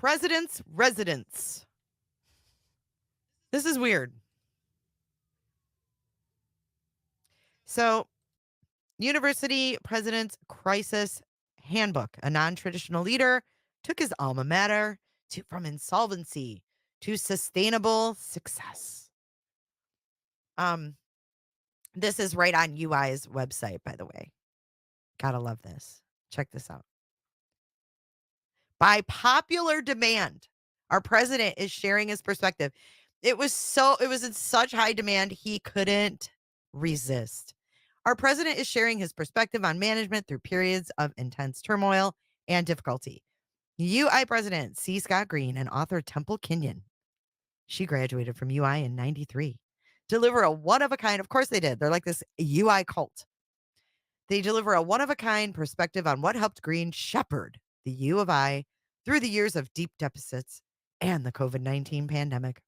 president's residence. This is weird. So, University President's Crisis Handbook. A non-traditional leader took his alma mater from insolvency to sustainable success. Um, this is right on UI's website, by the way. Gotta love this. Check this out. By popular demand, our president is sharing his perspective. It was in such high demand, he couldn't resist. Our president is sharing his perspective on management through periods of intense turmoil and difficulty. UI President C. Scott Green and author Temple Kenyon. She graduated from UI in 93. Deliver a one of a kind, of course they did. They're like this UI cult. They deliver a one of a kind perspective on what helped Green shepherd the U of I through the years of deep deficits and the COVID-19 pandemic.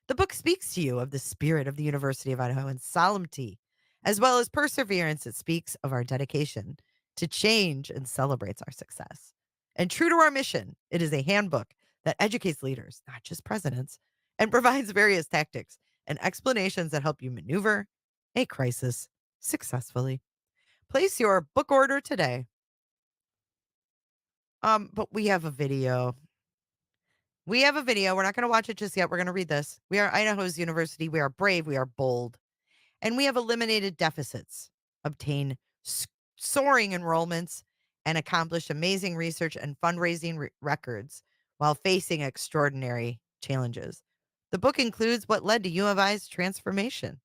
The book speaks to you of the spirit of the University of Idaho and solemnity, as well as perseverance. It speaks of our dedication to change and celebrates our success. And true to our mission, it is a handbook that educates leaders, not just presidents, and provides various tactics and explanations that help you maneuver a crisis successfully. Place your book order today. But we have a video. We have a video. We're not going to watch it just yet. We're going to read this. We are Idaho's university. We are brave. We are bold. And we have eliminated deficits, obtained soaring enrollments, and accomplished amazing research and fundraising records while facing extraordinary challenges. The book includes what led to U of I's transformation,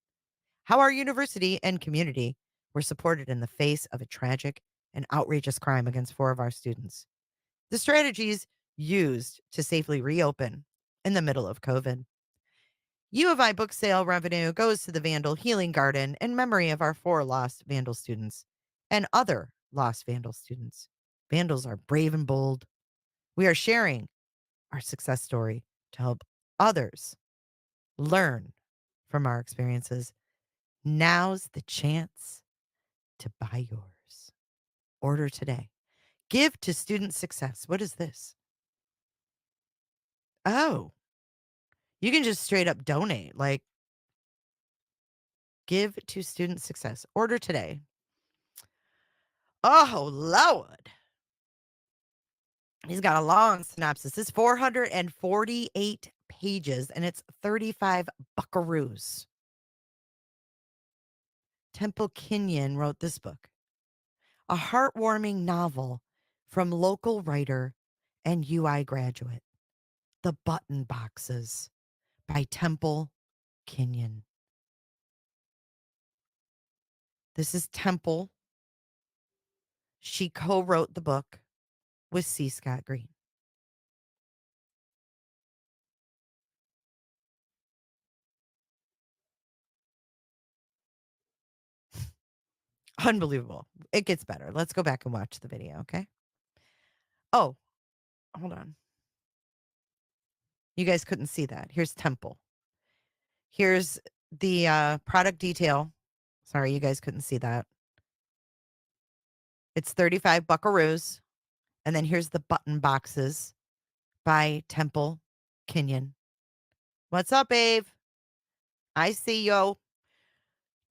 how our university and community were supported in the face of a tragic and outrageous crime against 4 of our students, the strategies used to safely reopen in the middle of COVID. U of I book sale revenue goes to the Vandal Healing Garden in memory of our 4 lost Vandal students and other lost Vandal students. Vandals are brave and bold. We are sharing our success story to help others learn from our experiences. Now's the chance to buy yours. Order today. Give to student success. What is this? Oh, you can just straight up donate. Like, give to student success. Order today. Oh, Lord. He's got a long synopsis. It's 448 pages and it's 35 buckaroos. Temple Kenyon wrote this book, a heartwarming novel from local writer and UI graduate, The Button Boxes by Temple Kenyon. This is Temple. She co-wrote the book with C. Scott Green. Unbelievable. It gets better. Let's go back and watch the video, okay? Oh, hold on. You guys couldn't see that. Here's Temple. Here's the product detail. Sorry, you guys couldn't see that. It's 35 buckaroos. And then here's the button boxes by Temple Kenyon. What's up, Abe? I see you.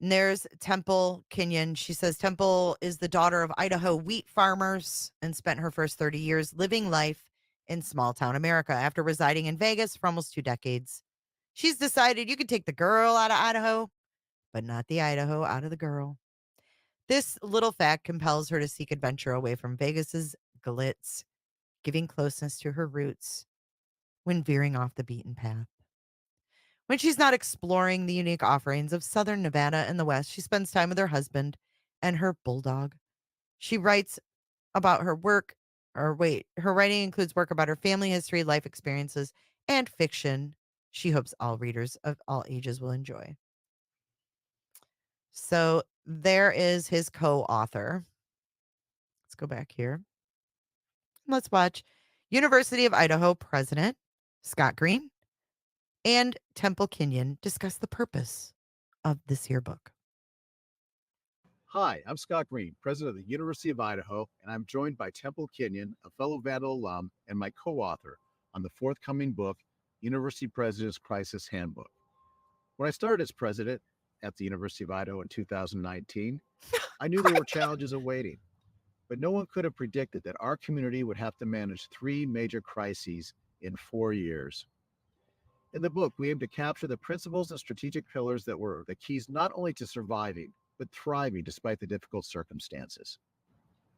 And there's Temple Kenyon. She says Temple is the daughter of Idaho wheat farmers and spent her first 30 years living life in small town America after residing in Vegas for almost 2 decades. She's decided you can take the girl out of Idaho, but not the Idaho out of the girl. This little fact compels her to seek adventure away from Vegas's glitz, giving closeness to her roots when veering off the beaten path. When she's not exploring the unique offerings of southern Nevada and the West, she spends time with her husband and her bulldog. She writes about her work, her writing includes work about her family history, life experiences, and fiction she hopes all readers of all ages will enjoy. So there is his co-author. Let's go back here. Let's watch University of Idaho President Scott Green and Temple Kenyon discuss the purpose of this yearbook. Hi, I'm Scott Green, president of the University of Idaho, and I'm joined by Temple Kenyon, a fellow Vandal alum and my co author on the forthcoming book, University President's Crisis Handbook. When I started as president at the University of Idaho in 2019, I knew there were Great. challenges awaiting, but no one could have predicted that our community would have to manage three major crises in 4 years. In the book, we aim to capture the principles and strategic pillars that were the keys not only to surviving, but thriving despite the difficult circumstances.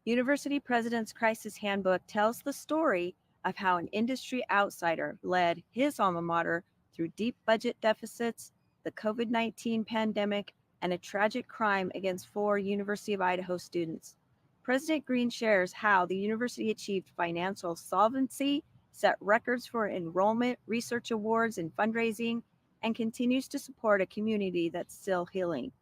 University President's Crisis Handbook tells the story of how an industry outsider led his alma mater through deep budget deficits, the COVID 19 pandemic, and a tragic crime against four University of Idaho students. President Green shares how the university achieved financial solvency, set records for enrollment, research awards, and fundraising, and continues to support a community that's still healing.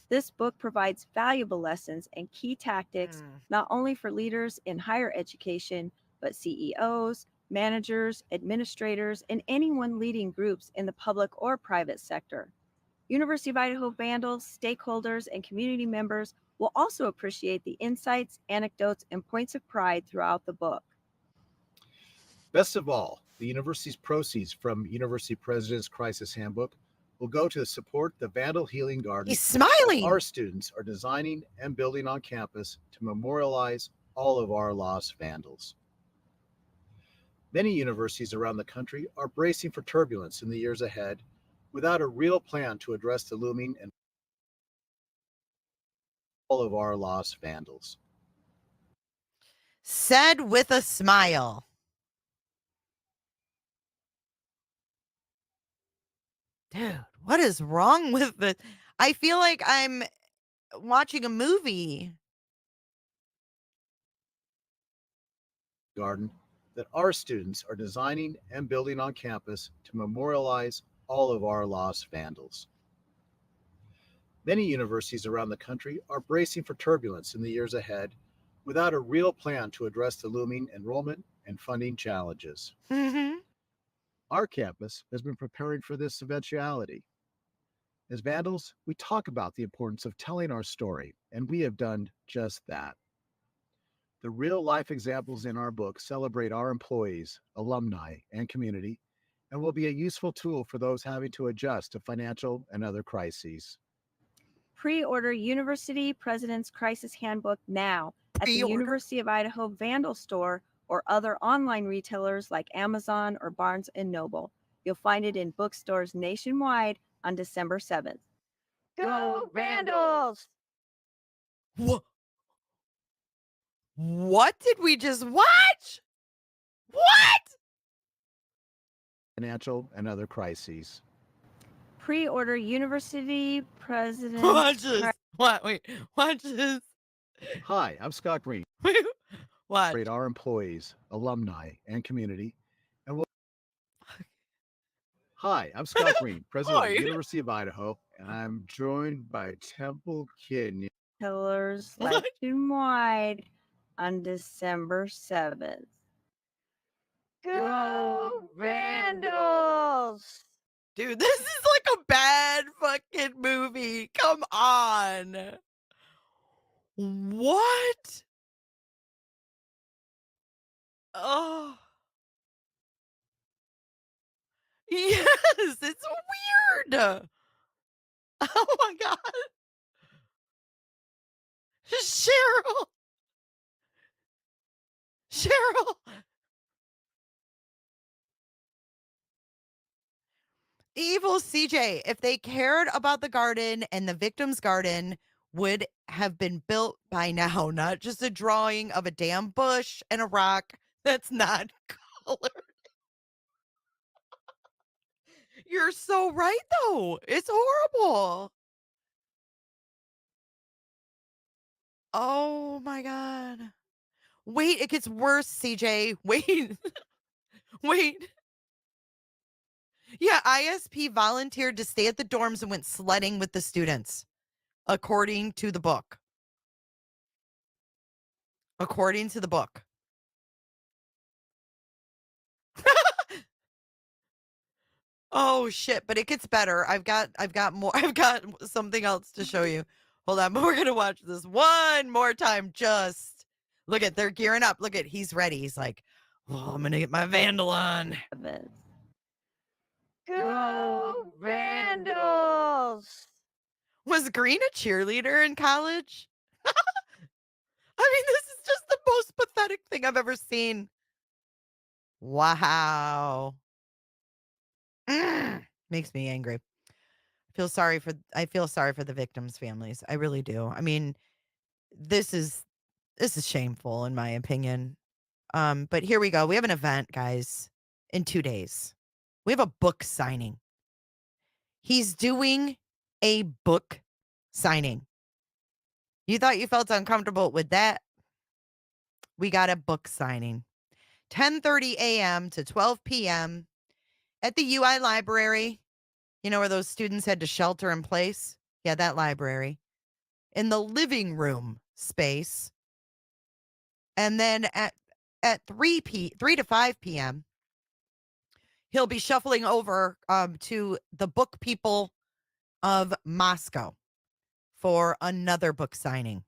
This book provides valuable lessons and key tactics not only for leaders in higher education, but CEOs, managers, administrators, and anyone leading groups in the public or private sector. University of Idaho Vandals, stakeholders, and community members will also appreciate the insights, anecdotes, and points of pride throughout the book. Best of all, the university's proceeds from University President's Crisis Handbook will go to support the Vandal Healing Garden He's smiling. our students are designing and building on campus to memorialize all of our lost Vandals. Many universities around the country are bracing for turbulence in the years ahead without a real plan to address the looming and all of our lost Vandals. Said with a smile. Dude, what is wrong with this? I feel like I'm watching a movie. Garden that our students are designing and building on campus to memorialize all of our lost Vandals. Many universities around the country are bracing for turbulence in the years ahead without a real plan to address the looming enrollment and funding challenges. Mhm. Our campus has been preparing for this eventuality. As Vandals, we talk about the importance of telling our story, and we have done just that. The real life examples in our book celebrate our employees, alumni, and community, and will be a useful tool for those having to adjust to financial and other crises. Pre-order University President's Crisis Handbook now at the Pre-order? University of Idaho Vandal store or other online retailers like Amazon or Barnes & Noble. You'll find it in bookstores nationwide on December 7th. Go Vandals! What did we just watch? What? Financial and other crises. Pre-order University Watch President's this. What? Wait. Watch this. Hi, I'm Scott Green. Watch. Celebrate our employees, alumni, and community, and we'll. Hi, I'm Scott Green, president of the Hi. University of Idaho, and I'm joined by Temple Kenyon. retailers What? nationwide on December 7th. Go Vandals! Dude, this is like a bad fucking movie. Come on. What? Oh. Yes, it's weird. Oh my god. Cheryl. Cheryl. Evil CJ, if they cared about the garden and the victim's garden would have been built by now, not just a drawing of a damn bush and a rock that's not colored. You're so right, though. It's horrible. Oh my God. Wait, it gets worse, CJ. Wait. Wait. Yeah, ISP volunteered to stay at the dorms and went sledding with the students, according to the book. According to the book. Oh shit, but it gets better. I've got more. I've got something else to show you. Hold on, but we're going to watch this one more time. Just look at, they're gearing up. Look at, he's ready. He's like, oh, I'm going to get my Vandal on. Go Vandals! Was Green a cheerleader in college? I mean, this is just the most pathetic thing I've ever seen. Wow. Makes me angry. I feel sorry for the victims' families. I really do. I mean, this is shameful in my opinion. But here we go. We have an event, guys, in 2 days. We have a book signing. He's doing a book signing. You thought you felt uncomfortable with that? We got a book signing. 10:30 a.m. to 12 p.m. at the UI library. You know where those students had to shelter in place? Yeah, that library. In the living room space. And then at 3 to 5 p.m., he'll be shuffling over to the Book People of Moscow for another book signing.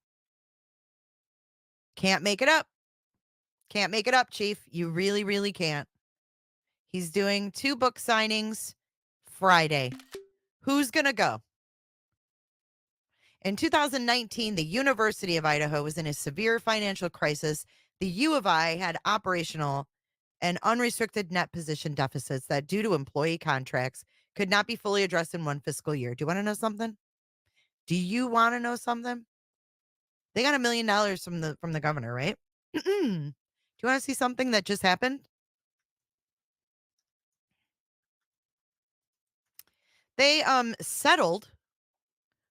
Can't make it up. Can't make it up, Chief. You really, really can't. He's doing 2 book signings Friday. Who's going to go? In 2019, the University of Idaho was in a severe financial crisis. The U of I had operational and unrestricted net position deficits that, due to employee contracts, could not be fully addressed in one fiscal year. Do you want to know something? Do you want to know something? They got $1 million from the governor, right? Do you want to see something that just happened? They settled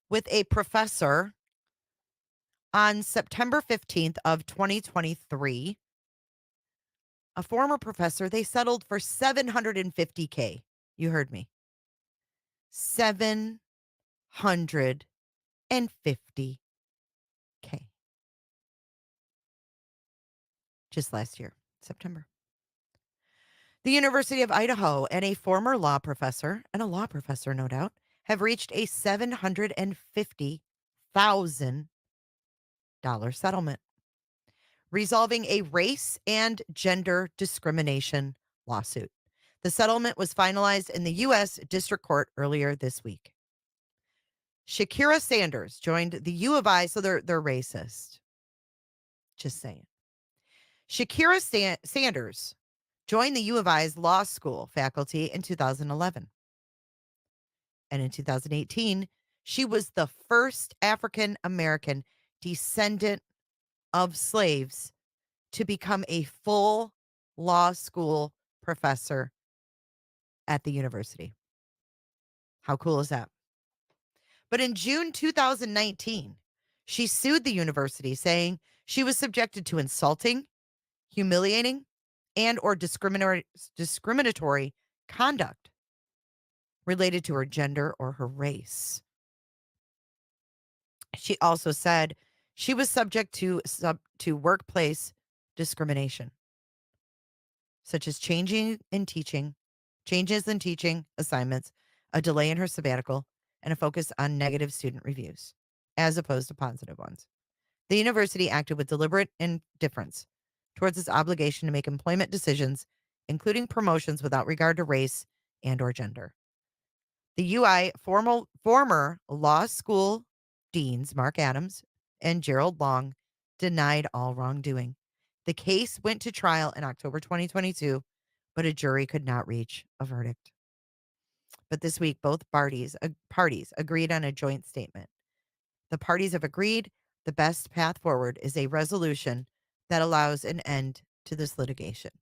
with a professor on September 15th of 2023. A former professor, they settled for $750K. You heard me. $750K. Just last year, September. The University of Idaho and a former law professor, and a law professor, no doubt, have reached a $750,000 settlement, resolving a race and gender discrimination lawsuit. The settlement was finalized in the U.S. District Court earlier this week. Shakira Sanders joined the U of I, so they're racist. Just saying. Shakira Sanders joined the U of I's law school faculty in 2011. And in 2018, she was the first African American descendant of slaves to become a full law school professor at the university. How cool is that? But in June 2019, she sued the university, saying she was subjected to insulting, humiliating, and or discriminatory conduct related to her gender or her race. She also said she was subject to workplace discrimination, such as changes in teaching assignments, a delay in her sabbatical, and a focus on negative student reviews, as opposed to positive ones. The university acted with deliberate indifference towards its obligation to make employment decisions, including promotions, without regard to race and or gender. The UI former law school deans Mark Adams and Gerald Long denied all wrongdoing. The case went to trial in October 2022, but a jury could not reach a verdict. But this week, both parties agreed on a joint statement. The parties have agreed the best path forward is a resolution that allows an end to this litigation.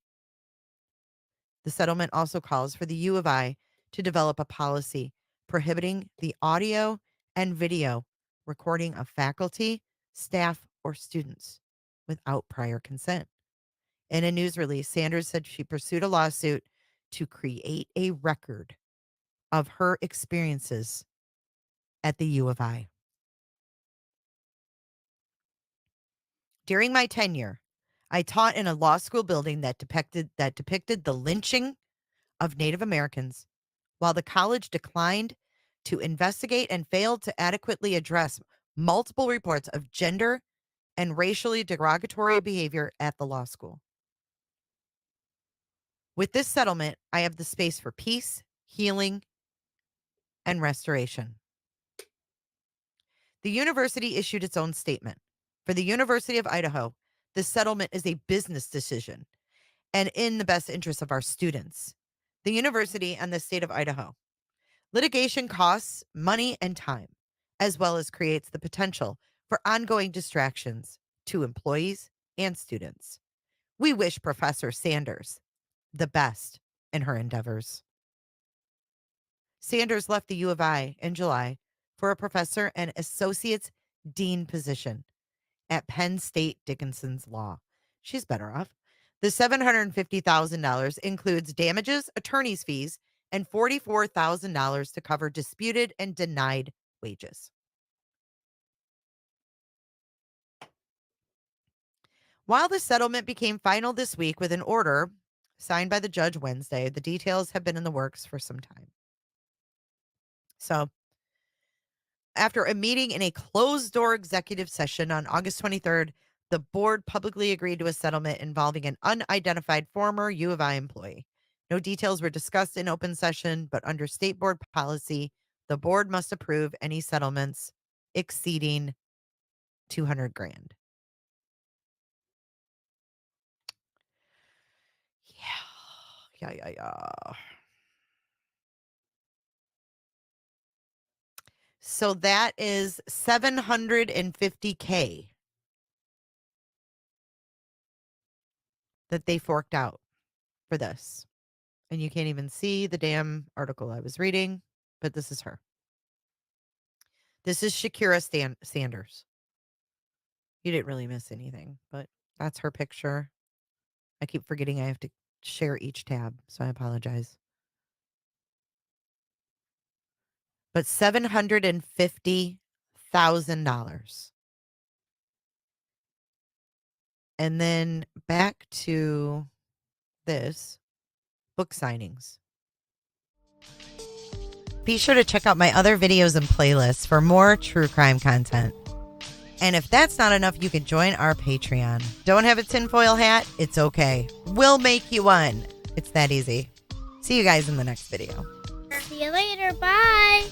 The settlement also calls for the U of I to develop a policy prohibiting the audio and video recording of faculty, staff, or students without prior consent. In a news release, Sanders said she pursued a lawsuit to create a record of her experiences at the U of I. During my tenure, I taught in a law school building that depicted the lynching of Native Americans, while the college declined to investigate and failed to adequately address multiple reports of gender and racially derogatory behavior at the law school. With this settlement, I have the space for peace, healing, and restoration. The university issued its own statement. For the University of Idaho, this settlement is a business decision and in the best interest of our students, the university, and the state of Idaho. Litigation costs money and time, as well as creates the potential for ongoing distractions to employees and students. We wish Professor Sanders the best in her endeavors. Sanders left the U of I in July for a professor and associate's dean position at Penn State Dickinson's Law. She's better off. The $750,000 includes damages, attorney's fees, and $44,000 to cover disputed and denied wages. While the settlement became final this week with an order signed by the judge Wednesday, the details have been in the works for some time. So, after a meeting in a closed-door executive session on August 23rd, the board publicly agreed to a settlement involving an unidentified former U of I employee. No details were discussed in open session, but under state board policy, the board must approve any settlements exceeding $200,000. Yeah. So that is $750K that they forked out for this. And you can't even see the damn article I was reading, but this is her. This is Shakira Sanders. You didn't really miss anything, but that's her picture. I keep forgetting I have to share each tab, so I apologize. But $750,000. And then back to this book signings. Be sure to check out my other videos and playlists for more true crime content. And if that's not enough, you can join our Patreon. Don't have a tinfoil hat? It's okay. We'll make you one. It's that easy. See you guys in the next video. See you later. Bye.